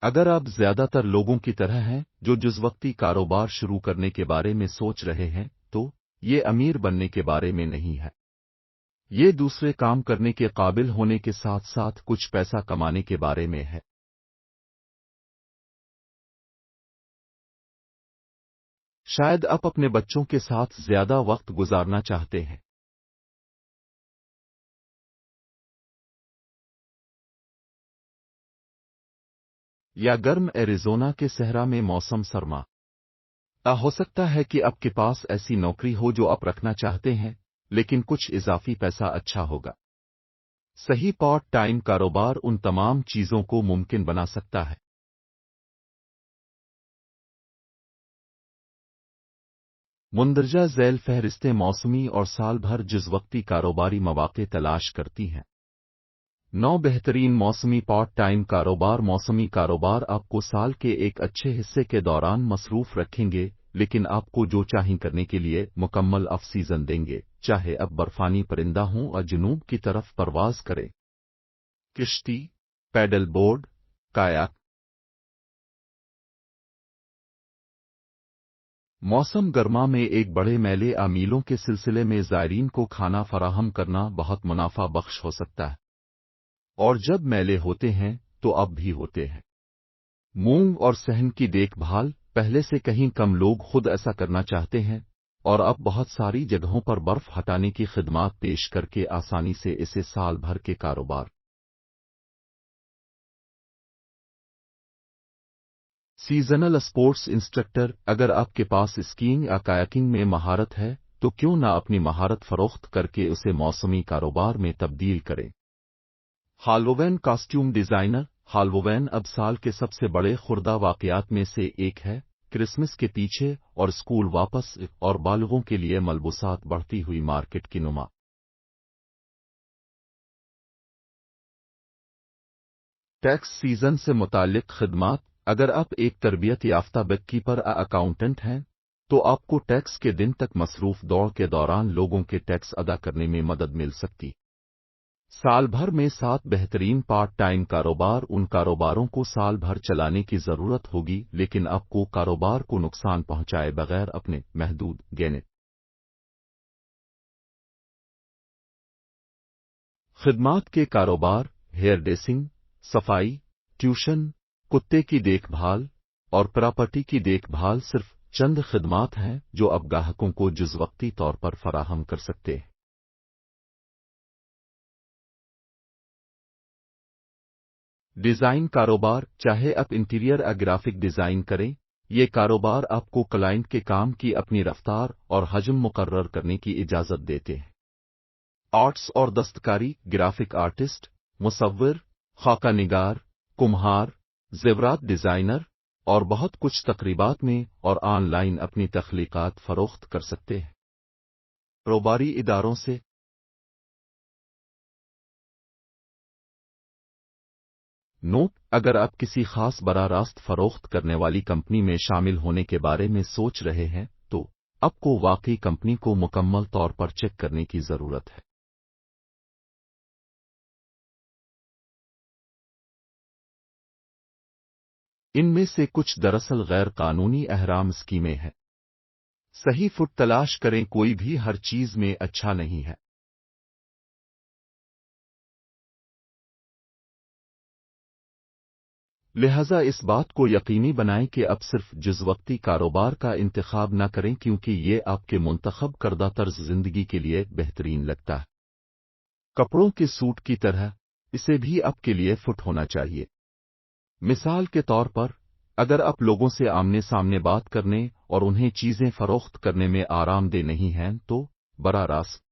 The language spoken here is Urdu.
اگر آپ زیادہ تر لوگوں کی طرح ہیں جو جزوقتی کاروبار شروع کرنے کے بارے میں سوچ رہے ہیں تو یہ امیر بننے کے بارے میں نہیں ہے۔ یہ دوسرے کام کرنے کے قابل ہونے کے ساتھ ساتھ کچھ پیسہ کمانے کے بارے میں ہے۔ شاید آپ اپنے بچوں کے ساتھ زیادہ وقت گزارنا چاہتے ہیں، یا گرم ایریزونا کے صحرا میں موسم سرما۔ ہو سکتا ہے کہ آپ کے پاس ایسی نوکری ہو جو آپ رکھنا چاہتے ہیں، لیکن کچھ اضافی پیسہ اچھا ہوگا۔ صحیح پارٹ ٹائم کاروبار ان تمام چیزوں کو ممکن بنا سکتا ہے۔ مندرجہ ذیل فہرستیں موسمی اور سال بھر جزوقتی کاروباری مواقع تلاش کرتی ہیں۔ 9 بہترین موسمی پارٹ ٹائم کاروبار۔ موسمی کاروبار آپ کو سال کے ایک اچھے حصے کے دوران مصروف رکھیں گے، لیکن آپ کو جو چاہیں کرنے کے لیے مکمل آف سیزن دیں گے، چاہے اب برفانی پرندہ ہوں اور جنوب کی طرف پرواز کریں۔ کشتی، پیڈل بورڈ، کایاک۔ موسم گرما میں ایک بڑے میلے میلوں کے سلسلے میں زائرین کو کھانا فراہم کرنا بہت منافع بخش ہو سکتا ہے، اور جب میلے ہوتے ہیں تو اب بھی ہوتے ہیں۔ مونگ اور صحن کی دیکھ بھال، پہلے سے کہیں کم لوگ خود ایسا کرنا چاہتے ہیں، اور اب بہت ساری جگہوں پر برف ہٹانے کی خدمات پیش کر کے آسانی سے اسے سال بھر کے کاروبار۔ سیزنل اسپورٹس انسٹرکٹر، اگر آپ کے پاس اسکیئنگ یا کایکنگ میں مہارت ہے تو کیوں نہ اپنی مہارت فروخت کر کے اسے موسمی کاروبار میں تبدیل کریں۔ Halloween costume designer. ہالووین اب سال کے سب سے بڑے خوردہ واقعات میں سے ایک ہے، کرسمس کے پیچھے اور اسکول واپس اور بالغوں کے لیے ملبوسات بڑھتی ہوئی مارکیٹ کی نما۔ ٹیکس سیزن سے متعلق خدمات۔ اگر آپ ایک تربیت یافتہ بک کیپر اکاؤنٹنٹ ہیں تو آپ کو ٹیکس کے دن تک مصروف دوڑ کے دوران لوگوں کے ٹیکس ادا کرنے میں مدد مل سکتی۔ سال بھر میں 7 بہترین پارٹ ٹائم کاروبار۔ ان کاروباروں کو سال بھر چلانے کی ضرورت ہوگی، لیکن آپ کو کاروبار کو نقصان پہنچائے بغیر اپنے محدود گینے خدمات کے کاروبار۔ ہیئر ڈریسنگ، صفائی، ٹیوشن، کتے کی دیکھ بھال اور پراپرٹی کی دیکھ بھال صرف چند خدمات ہیں جو اب گاہکوں کو جزوقتی طور پر فراہم کر سکتے ہیں۔ ڈیزائن کاروبار۔ چاہے آپ انٹیریئر یا گرافک ڈیزائن کریں، یہ کاروبار آپ کو کلائنٹ کے کام کی اپنی رفتار اور حجم مقرر کرنے کی اجازت دیتے ہیں۔ آرٹس اور دستکاری۔ گرافک آرٹسٹ، مصور، خاکہ نگار، کمہار، زیورات ڈیزائنر اور بہت کچھ تقریبات میں اور آن لائن اپنی تخلیقات فروخت کر سکتے ہیں۔ کاروباری اداروں سے نوٹ: اگر آپ کسی خاص براہ راست فروخت کرنے والی کمپنی میں شامل ہونے کے بارے میں سوچ رہے ہیں تو آپ کو واقعی کمپنی کو مکمل طور پر چیک کرنے کی ضرورت ہے۔ ان میں سے کچھ دراصل غیر قانونی احرام اسکیمیں ہیں۔ صحیح فٹ تلاش کریں، کوئی بھی ہر چیز میں اچھا نہیں ہے۔ لہذا اس بات کو یقینی بنائیں کہ اب صرف جزوقتی کاروبار کا انتخاب نہ کریں کیونکہ یہ آپ کے منتخب کردہ طرز زندگی کے لیے بہترین لگتا ہے۔ کپڑوں کے سوٹ کی طرح اسے بھی آپ کے لیے فٹ ہونا چاہیے۔ مثال کے طور پر، اگر آپ لوگوں سے آمنے سامنے بات کرنے اور انہیں چیزیں فروخت کرنے میں آرام دہ نہیں ہیں تو براہ راست